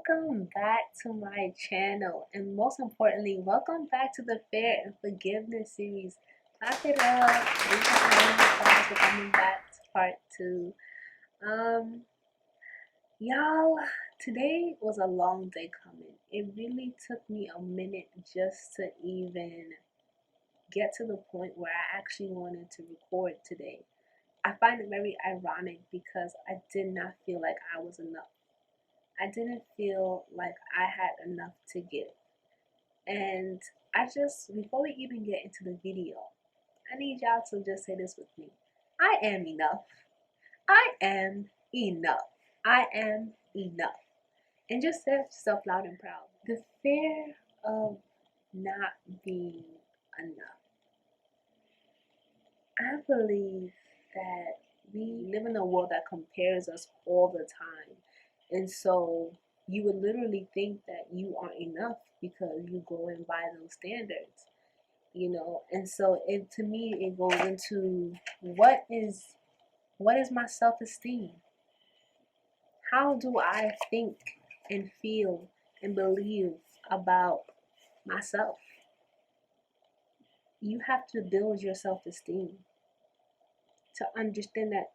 Welcome back to my channel, and most importantly, welcome back to the Fear and Forgiveness series. Clap it up. Thank you for coming back to part 2. Um, y'all, today was a long day coming. It really took me a minute just to even get to the point where I actually wanted to record today. I find it very ironic because I did not feel like I was enough. I didn't feel like I had enough to give. And before we even get into the video, I need y'all to just say this with me. I am enough. I am enough. I am enough. And just say it yourself loud and proud. The fear of not being enough. I believe that we live in a world that compares us all the time. And so you would literally think that you aren't enough because you go and buy those standards, And so to me it goes into what is my self-esteem? How do I think and feel and believe about myself? You have to build your self-esteem to understand that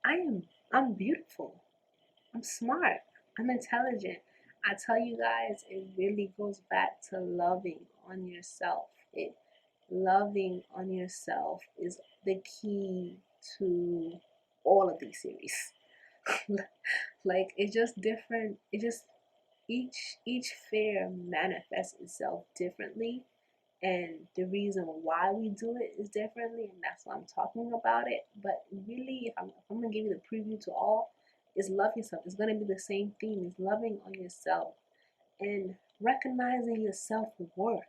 I'm beautiful. I'm smart. I'm intelligent. I tell you guys, it really goes back to loving on yourself. Loving on yourself is the key to all of these series. Like it's just different. It just each fear manifests itself differently, and the reason why we do it is differently, and that's why I'm talking about it. But really, if I'm gonna give you the preview to all, is love yourself. It's gonna be the same theme. It's loving on yourself and recognizing your self-worth.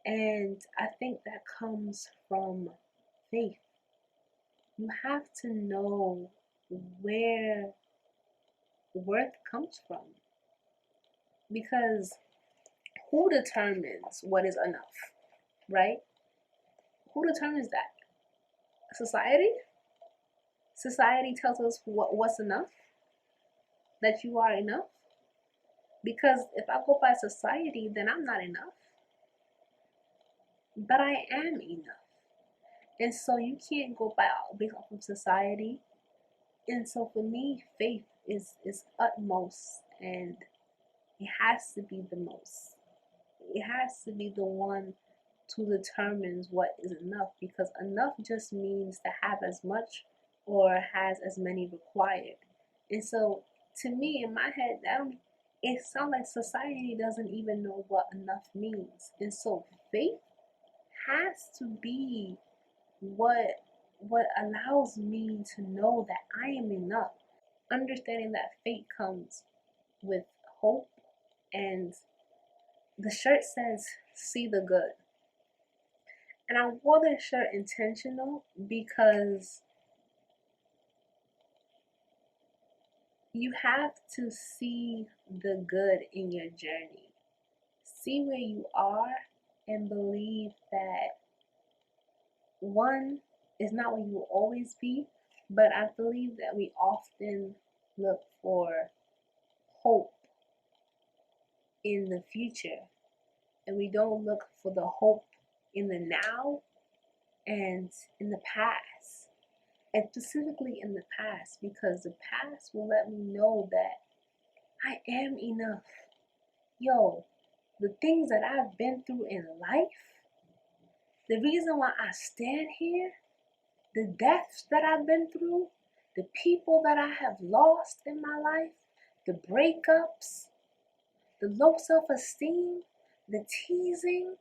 And I think that comes from faith. You have to know where worth comes from, because who determines what is enough, right? Who determines that? Society? Society tells us what's enough, that you are enough. Because if I go by society, then I'm not enough. But I am enough. And so you can't go based off of society. And so for me, faith is utmost, and it has to be the most. It has to be the one to determine what is enough, because enough just means to have as much or has as many required. And so to me, in my head, it sounds like society doesn't even know what enough means. And so faith has to be what allows me to know that I am enough. Understanding that faith comes with hope, and the shirt says see the good. And I wore this shirt intentional because you have to see the good in your journey. See where you are and believe that one is not where you will always be, but I believe that we often look for hope in the future, and we don't look for the hope in the now and in the past, and specifically in the past, because the past will let me know that I am enough. Yo, the things that I've been through in life, the reason why I stand here, the deaths that I've been through, the people that I have lost in my life, the breakups, the low self-esteem, the teasing,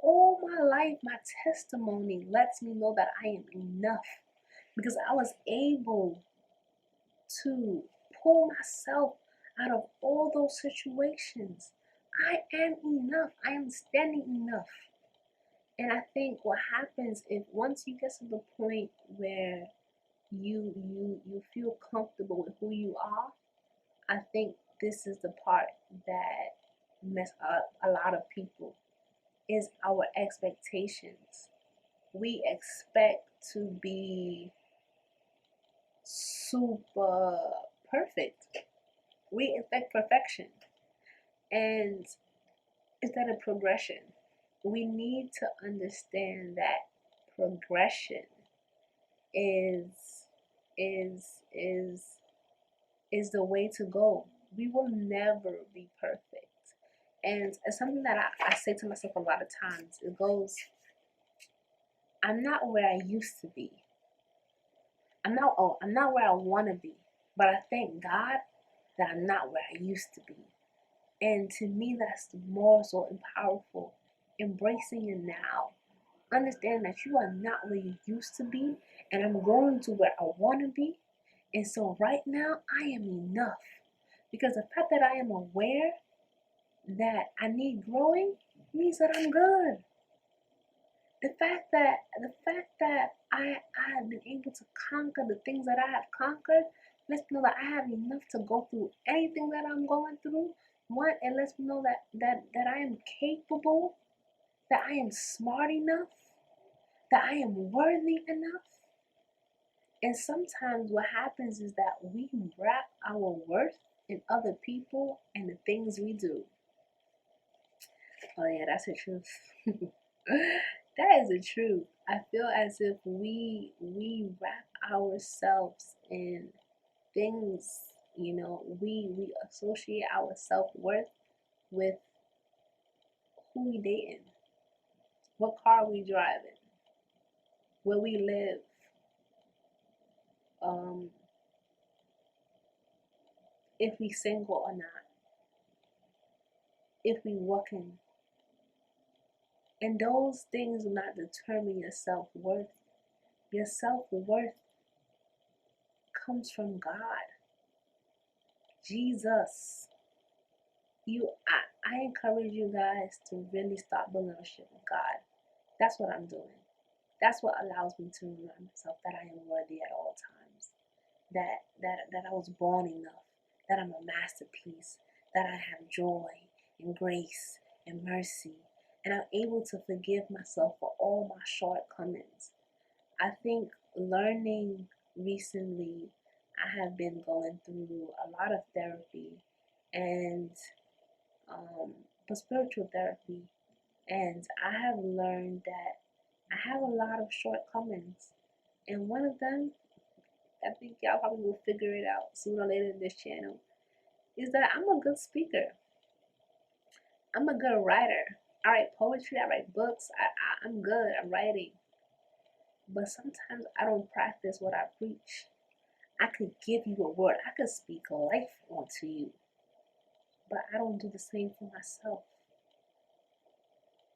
all my life, my testimony lets me know that I am enough, because I was able to pull myself out of all those situations. I am enough. I am standing enough. And I think what happens if once you get to the point where you feel comfortable with who you are, I think this is the part that mess up a lot of people, is our expectations. We expect to be super perfect. We expect perfection, and instead of progression, we need to understand that progression is is is is the way to go. We will never be perfect. And it's something that I say to myself a lot of times. It goes, I'm not where I used to be. I'm not where I wanna be. But I thank God that I'm not where I used to be. And to me that's more so and powerful. Embracing it now. Understand that you are not where you used to be, and I'm going to where I want to be. And so right now, I am enough. Because the fact that I am aware that I need growing means that I'm good. The fact that I have been able to conquer the things that I have conquered lets me know that I have enough to go through anything that I'm going through. One, it lets me know that I am capable, that I am smart enough, that I am worthy enough. And sometimes what happens is that we wrap our worth in other people and the things we do. Oh yeah, that's the truth. That is the truth. I feel as if we wrap ourselves in things, we associate our self-worth with who we dating, what car we driving, where we live, um, if we single or not, if we working. And those things do not determine your self-worth. Your self-worth comes from God, Jesus. I encourage you guys to really start building a relationship with God. That's what I'm doing. That's what allows me to remind myself that I am worthy at all times. That I was born enough, that I'm a masterpiece, that I have joy and grace and mercy, and I'm able to forgive myself for all my shortcomings. I think learning recently, I have been going through a lot of therapy and for spiritual therapy, and I have learned that I have a lot of shortcomings, and one of them, I think y'all probably will figure it out sooner or later in this channel, is that I'm a good speaker. I'm a good writer. I write poetry, I write books, I'm good at writing, but sometimes I don't practice what I preach. I could give you a word, I could speak life onto you, but I don't do the same for myself.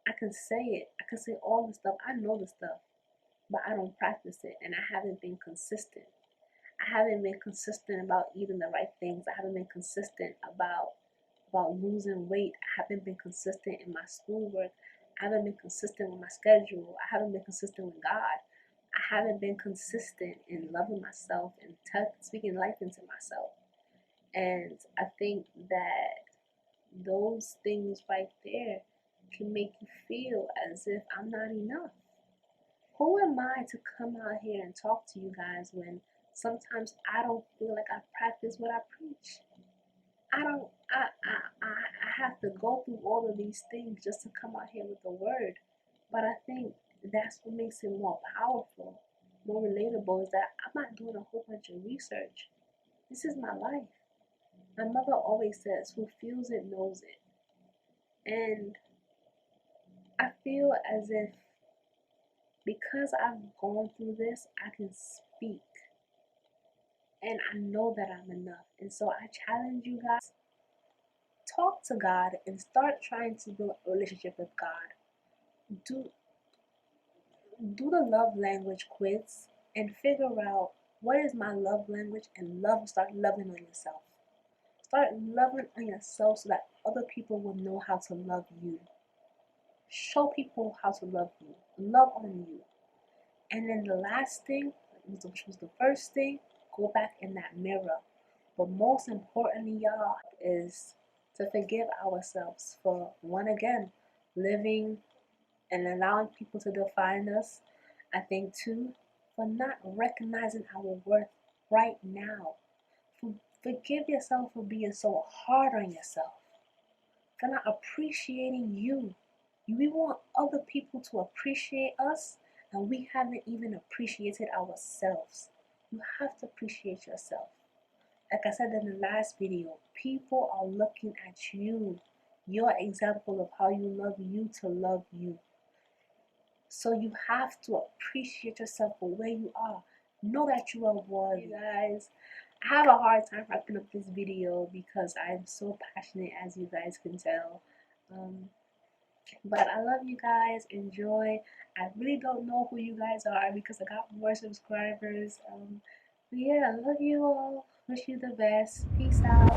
I can say it, I can say all the stuff, I know the stuff, but I don't practice it, and I haven't been consistent. I haven't been consistent about eating the right things. I haven't been consistent about losing weight. I haven't been consistent in my schoolwork. I haven't been consistent with my schedule. I haven't been consistent with God. I haven't been consistent in loving myself and speaking life into myself. And I think that those things right there can make you feel as if I'm not enough. Who am I to come out here and talk to you guys when sometimes I don't feel like I practice what I preach? I don't, I have to go through all of these things just to come out here with the word. But I think that's what makes it more powerful, more relatable, is that I'm not doing a whole bunch of research. This is my life. My mother always says, who feels it knows it. And I feel as if because I've gone through this, I can speak. And I know that I'm enough. And so I challenge you guys, talk to God and start trying to build a relationship with God. Do do the love language quiz and figure out what is my love language, and start loving on yourself. Start loving on yourself so that other people will know how to love you. Show people how to love you. Love on you. And then the last thing, which was the first thing, go back in that mirror. But most importantly, y'all, is to forgive ourselves for, one, again, living and allowing people to define us. I think, two, for not recognizing our worth right now. Forgive yourself for being so hard on yourself, for not appreciating you. We want other people to appreciate us, and we haven't even appreciated ourselves. You have to appreciate yourself. Like I said in the last video, people are looking at you, your example of how you love you, to love you. So you have to appreciate yourself for where you are. Know that you are worthy. You guys, I have a hard time wrapping up this video because I'm so passionate, as you guys can tell. But I love you guys. Enjoy. I really don't know who you guys are because I got more subscribers. But yeah, I love you all. Wish you the best. Peace out.